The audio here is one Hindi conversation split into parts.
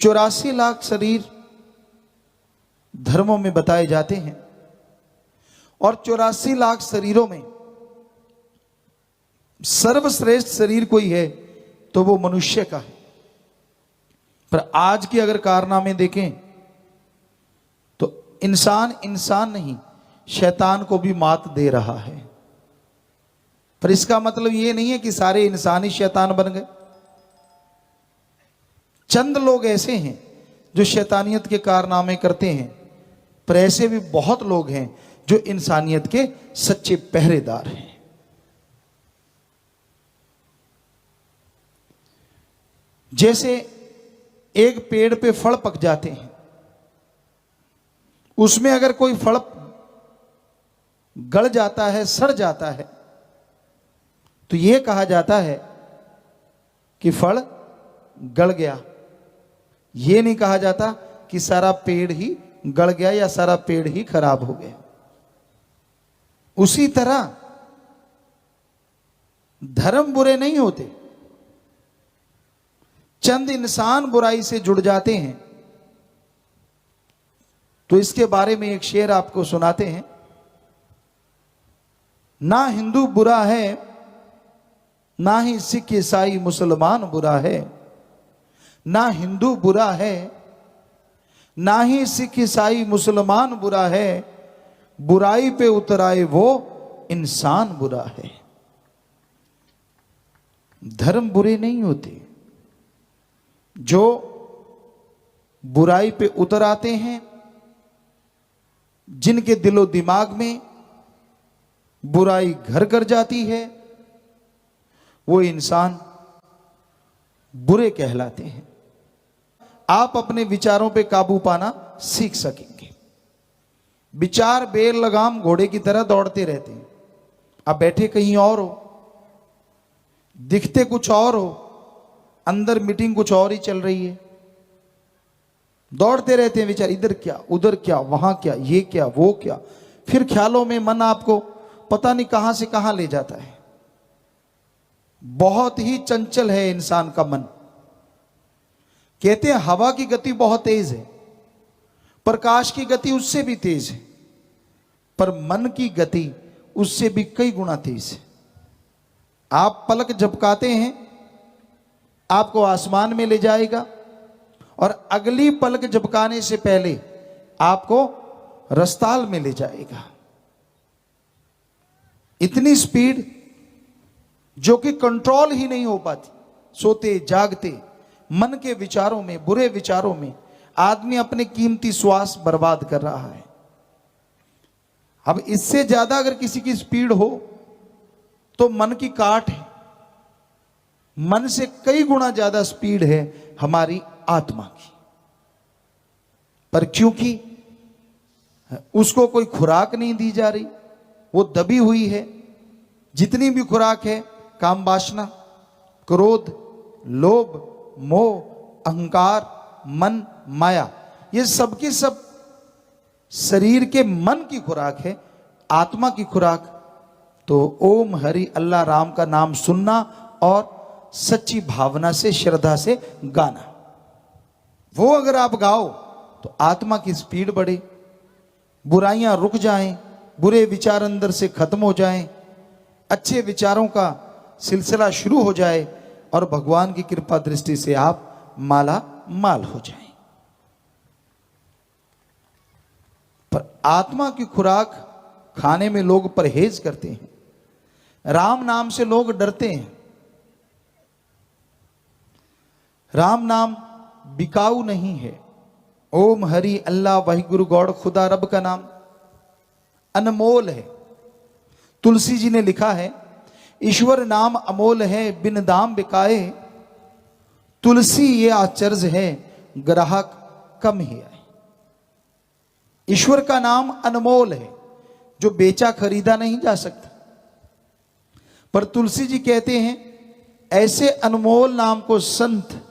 84 लाख शरीर धर्मों में बताए जाते हैं और 84 लाख शरीरों में सर्वश्रेष्ठ शरीर कोई है तो वो मनुष्य का है। पर आज की अगर कारनामे देखें तो इंसान इंसान नहीं, शैतान को भी मात दे रहा है। पर इसका मतलब ये नहीं है कि सारे इंसान ही शैतान बन गए। चंद लोग ऐसे हैं जो शैतानियत के कारनामे करते हैं, पर ऐसे भी बहुत लोग हैं जो इंसानियत के सच्चे पहरेदार हैं। जैसे एक पेड़ पे फल पक जाते हैं, उसमें अगर कोई फल गल जाता है, सड़ जाता है, तो यह कहा जाता है कि फल गल गया। यह नहीं कहा जाता कि सारा पेड़ ही गल गया या सारा पेड़ ही खराब हो गया। उसी तरह धर्म बुरे नहीं होते, चंद इंसान बुराई से जुड़ जाते हैं। तो इसके बारे में एक शेर आपको सुनाते हैं। ना हिंदू बुरा है, ना ही सिख ईसाई मुसलमान बुरा है। ना हिंदू बुरा है, ना ही सिख ईसाई मुसलमान बुरा है। बुराई पे उतराए वो इंसान बुरा है। धर्म बुरे नहीं होते, जो बुराई पे उतर आते हैं, जिनके दिलो दिमाग में बुराई घर कर जाती है, वो इंसान बुरे कहलाते हैं। आप अपने विचारों पे काबू पाना सीख सकेंगे। विचार बेल लगाम घोड़े की तरह दौड़ते रहते हैं। आप बैठे कहीं और हो, दिखते कुछ और हो, अंदर मीटिंग कुछ और ही चल रही है। दौड़ते रहते हैं विचार, इधर क्या, उधर क्या, वहां क्या, ये क्या, वो क्या। फिर ख्यालों में मन आपको पता नहीं कहां से कहां ले जाता है। बहुत ही चंचल है इंसान का मन। कहते हैं हवा की गति बहुत तेज है, प्रकाश की गति उससे भी तेज है, पर मन की गति उससे भी कई गुना तेज है। आप पलक झपकाते हैं, आपको आसमान में ले जाएगा, और अगली पलक झपकाने से पहले आपको रस्ताल में ले जाएगा। इतनी स्पीड जो कि कंट्रोल ही नहीं हो पाती। सोते जागते मन के विचारों में, बुरे विचारों में आदमी अपने कीमती श्वास बर्बाद कर रहा है। अब इससे ज्यादा अगर किसी की स्पीड हो तो मन की काट है। मन से कई गुना ज्यादा स्पीड है हमारी आत्मा की। पर क्योंकि उसको कोई खुराक नहीं दी जा रही, वो दबी हुई है। जितनी भी खुराक है, काम वासना, क्रोध, लोभ, मोह, अहंकार, मन, माया, ये सब की सब शरीर के मन की खुराक है। आत्मा की खुराक तो ओम हरि अल्लाह राम का नाम सुनना और सच्ची भावना से, श्रद्धा से गाना। वो अगर आप गाओ तो आत्मा की स्पीड बढ़े, बुराइयां रुक जाएं, बुरे विचार अंदर से खत्म हो जाएं, अच्छे विचारों का सिलसिला शुरू हो जाए और भगवान की कृपा दृष्टि से आप माला माल हो जाएं। पर आत्मा की खुराक खाने में लोग परहेज करते हैं। राम नाम से लोग डरते हैं। राम नाम बिकाऊ नहीं है। ओम हरि अल्लाह वाहिगुरु गौड़ खुदा रब का नाम अनमोल है। तुलसी जी ने लिखा है, ईश्वर नाम अमोल है, बिन दाम बिकाए। तुलसी ये आचर्ज है, ग्राहक कम ही आए। ईश्वर का नाम अनमोल है, जो बेचा खरीदा नहीं जा सकता। पर तुलसी जी कहते हैं, ऐसे अनमोल नाम को संत,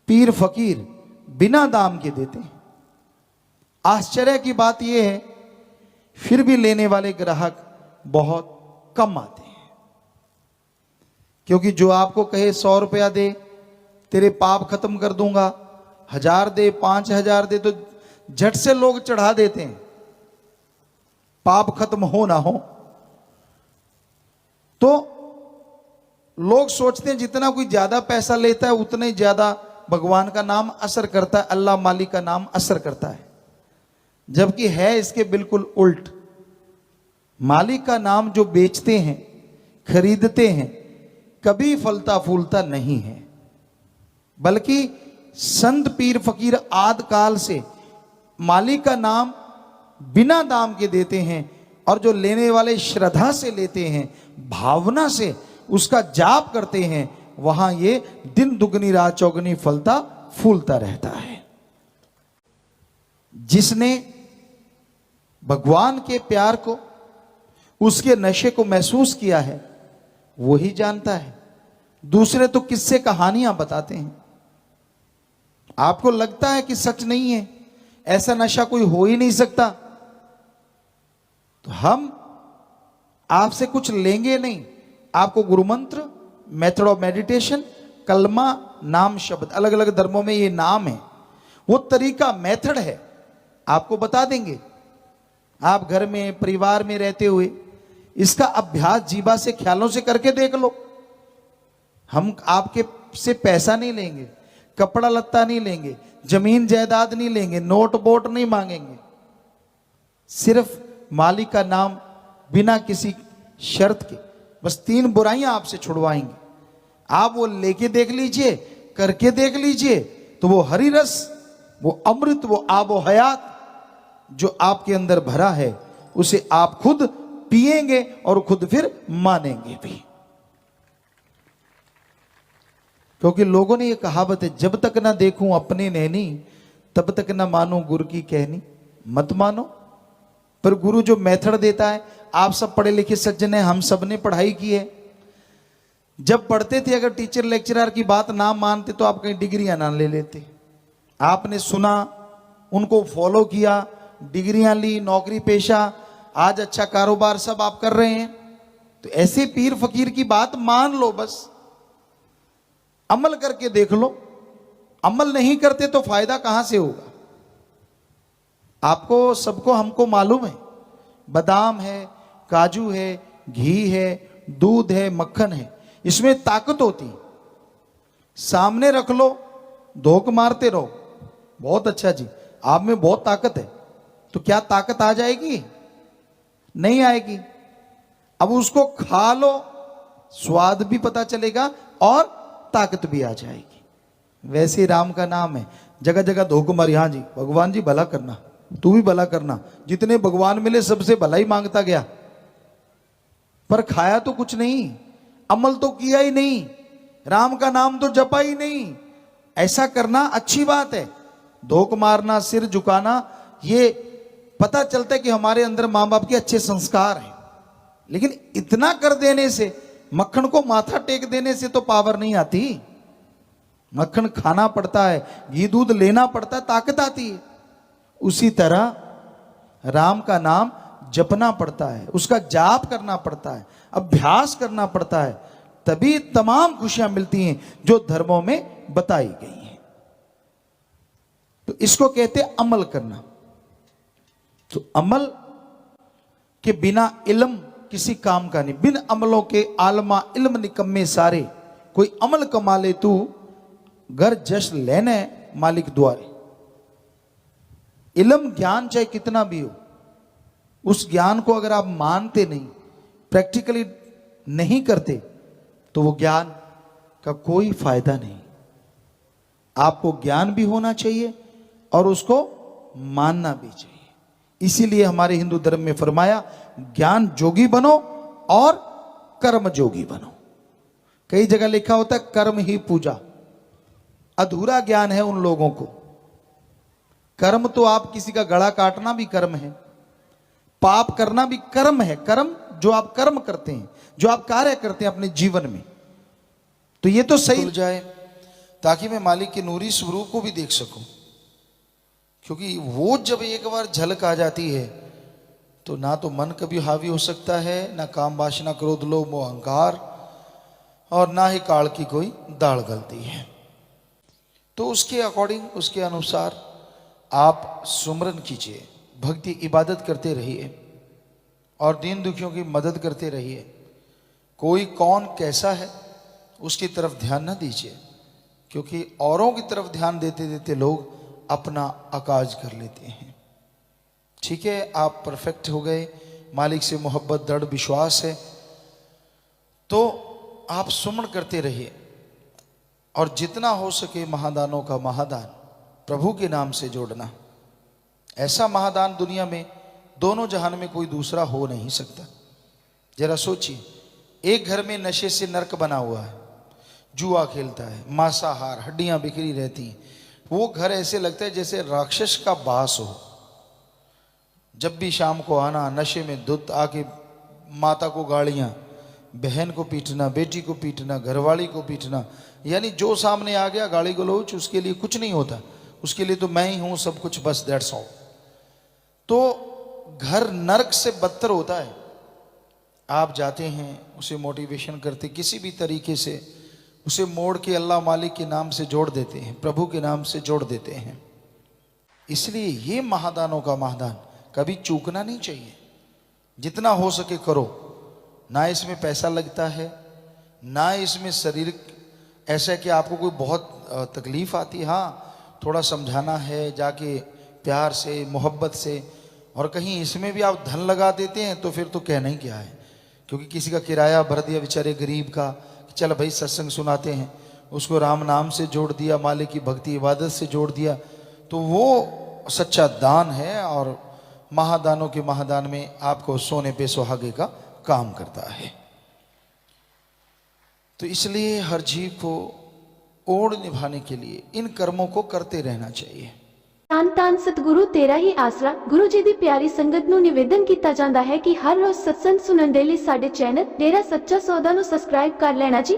पीर, फकीर बिना दाम के देते हैं। आश्चर्य की बात यह है, फिर भी लेने वाले ग्राहक बहुत कम आते हैं। क्योंकि जो आपको कहे 100 रुपया दे, तेरे पाप खत्म कर दूंगा, 1000 दे, 5000 दे, तो झट से लोग चढ़ा देते हैं, पाप खत्म हो ना हो। तो लोग सोचते हैं जितना कोई ज्यादा पैसा लेता है उतना ही ज्यादा भगवान का नाम असर करता है, अल्लाह मालिक का नाम असर करता है, जबकि है इसके बिल्कुल उल्ट। मालिक का नाम जो बेचते हैं, खरीदते हैं, कभी फलता फूलता नहीं है, बल्कि संत पीर फकीर आद काल से मालिक का नाम बिना दाम के देते हैं, और जो लेने वाले श्रद्धा से लेते हैं, भावना से उसका जाप करते हैं, वहां ये दिन दुगनी रात चौगनी फलता फूलता रहता है। जिसने भगवान के प्यार को, उसके नशे को महसूस किया है, वही जानता है। दूसरे तो किस्से कहानियां बताते हैं। आपको लगता है कि सच नहीं है, ऐसा नशा कोई हो ही नहीं सकता, तो हम आपसे कुछ लेंगे नहीं। आपको गुरु मंत्र, मेथड ऑफ मेडिटेशन, कलमा, नाम शब्द, अलग अलग धर्मों में ये नाम है, वो तरीका, मेथड है, आपको बता देंगे। आप घर में परिवार में रहते हुए इसका अभ्यास जीवा से, ख्यालों से करके देख लो। हम आपके से पैसा नहीं लेंगे, कपड़ा लत्ता नहीं लेंगे, जमीन जायदाद नहीं लेंगे, नोट बोट नहीं मांगेंगे, सिर्फ मालिक का नाम बिना किसी शर्त के, बस 3 बुराइयां आपसे छुड़वाएंगे। आप वो लेके देख लीजिए, करके देख लीजिए, तो वो हरी रस, वो अमृत, वो आबो हयात जो आपके अंदर भरा है, उसे आप खुद पिएंगे और खुद फिर मानेंगे भी। क्योंकि लोगों ने ये कहावत है, जब तक ना देखूं अपने नैनी, तब तक ना मानूं गुरु की कहनी। मत मानो, पर गुरु जो मेथड देता है, आप सब पढ़े लिखे सज्जन हैं, हम सब ने पढ़ाई की है। जब पढ़ते थे, अगर टीचर लेक्चरर की बात ना मानते तो आप कहीं डिग्रियां ना ले लेते। आपने सुना, उनको फॉलो किया, डिग्रियां ली, नौकरी पेशा, आज अच्छा कारोबार सब आप कर रहे हैं। तो ऐसे पीर फकीर की बात मान लो, बस अमल करके देख लो। अमल नहीं करते तो फायदा कहां से होगा? आपको सबको हमको मालूम है, बादाम है, काजू है, घी है, दूध है, मक्खन है, इसमें ताकत होती। सामने रख लो, धोख मारते रहो, बहुत अच्छा जी, आप में बहुत ताकत है, तो क्या ताकत आ जाएगी? नहीं आएगी। अब उसको खा लो, स्वाद भी पता चलेगा और ताकत भी आ जाएगी। वैसे राम का नाम है, जगह जगह धोख मारी, हाँ जी भगवान जी भला करना, तू भी भला करना, जितने भगवान मिले सबसे भला ही मांगता गया, पर खाया तो कुछ नहीं, अमल तो किया ही नहीं, राम का नाम तो जपा ही नहीं। ऐसा करना अच्छी बात है, धोख मारना, सिर झुकाना, ये पता चलता है कि हमारे अंदर मां बाप के अच्छे संस्कार हैं। लेकिन इतना कर देने से, मक्खन को माथा टेक देने से तो पावर नहीं आती। मक्खन खाना पड़ता है, घी दूध लेना पड़ता है, ताकत आती है। उसी तरह राम का नाम जपना पड़ता है, उसका जाप करना पड़ता है, अभ्यास करना पड़ता है, तभी तमाम खुशियां मिलती हैं जो धर्मों में बताई गई हैं। तो इसको कहते हैं अमल करना। तो अमल के बिना इल्म किसी काम का नहीं। बिन अमलों के आलमा इल्म निकम्मे सारे, कोई अमल कमा ले तू घर जश लेने मालिक द्वारे। इल्म ज्ञान चाहे कितना भी हो, उस ज्ञान को अगर आप मानते नहीं, प्रैक्टिकली नहीं करते, तो वो ज्ञान का कोई फायदा नहीं। आपको ज्ञान भी होना चाहिए और उसको मानना भी चाहिए। इसीलिए हमारे हिंदू धर्म में फरमाया, ज्ञान जोगी बनो और कर्म जोगी बनो। कई जगह लिखा होता है कर्म ही पूजा। अधूरा ज्ञान है उन लोगों को। कर्म तो आप किसी का गला काटना भी कर्म है, पाप करना भी कर्म है। कर्म जो आप कर्म करते हैं, जो आप कार्य करते हैं अपने जीवन में, तो ये तो सही जाए ताकि मैं मालिक के नूरी स्वरूप को भी देख सकूं। क्योंकि वो जब एक बार झलक आ जाती है तो ना तो मन कभी हावी हो सकता है, ना काम वासना क्रोध लोभ मोह अहंकार, और ना ही काल की कोई दाढ़ गलती है। तो तो उसके अकॉर्डिंग, उसके अनुसार आप सुमरन कीजिए, भक्ति इबादत करते रहिए और दीन दुखियों की मदद करते रहिए। कोई कौन कैसा है उसकी तरफ ध्यान न दीजिए, क्योंकि औरों की तरफ ध्यान देते देते लोग अपना अकाज कर लेते हैं। ठीक है, आप परफेक्ट हो गए, मालिक से मोहब्बत, दृढ़ विश्वास है, तो आप सुमन करते रहिए और जितना हो सके महादानों का महादान प्रभु के नाम से जोड़ना। ऐसा महादान दुनिया में, दोनों जहान में कोई दूसरा हो नहीं सकता। जरा सोचिए, एक घर में नशे से नरक बना हुआ है, जुआ खेलता है, मांसाहार, हड्डियां बिखरी रहती हैं, वो घर ऐसे लगता है जैसे राक्षस का वास हो। जब भी शाम को आना, नशे में धुत आके माता को गालियां, बहन को पीटना, बेटी को पीटना, घरवाली को पीटना, यानी जो सामने आ गया गाली गलौज, उसके लिए कुछ नहीं होता, उसके लिए तो मैं ही हूं सब कुछ, बस दैट्स ऑल। तो घर नरक से बदतर होता है। आप जाते हैं, उसे मोटिवेशन करते, किसी भी तरीके से उसे मोड़ के अल्लाह मालिक के नाम से जोड़ देते हैं, प्रभु के नाम से जोड़ देते हैं। इसलिए ये महादानों का महादान कभी चूकना नहीं चाहिए। जितना हो सके करो, ना इसमें पैसा लगता है, ना इसमें शरीर ऐसा कि आपको कोई बहुत तकलीफ आती है। हाँ, थोड़ा समझाना है जाके प्यार से, मोहब्बत से, और कहीं इसमें भी आप धन लगा देते हैं तो फिर तो कहना ही क्या है। क्योंकि किसी का किराया भर दिया बेचारे गरीब का, चल भाई सत्संग सुनाते हैं, उसको राम नाम से जोड़ दिया, मालिक की भक्ति इबादत से जोड़ दिया, तो वो सच्चा दान है और महादानों के महादान में आपको सोने पे सुहागे का काम करता है। तो इसलिए हर जीव को ओढ़ निभाने के लिए इन कर्मों को करते रहना चाहिए। ਧੰਨ ਧੰਨ ਸਤਿਗੁਰੂ ਤੇਰਾ ਹੀ ਆਸਰਾ। ਗੁਰੂ ਜੀ ਦੀ ਪਿਆਰੀ ਸੰਗਤ ਨੂੰ ਨਿਵੇਦਨ ਕੀਤਾ ਜਾਂਦਾ ਹੈ ਕਿ ਹਰ ਰੋਜ਼ ਸਤਸੰਗ ਸੁਣਨ ਦੇ ਲਈ ਸਾਡੇ ਚੈਨਲ ਡੇਰਾ ਸੱਚਾ ਸੌਦਾ ਨੂੰ ਸਬਸਕ੍ਰਾਈਬ ਕਰ ਲੈਣਾ ਜੀ।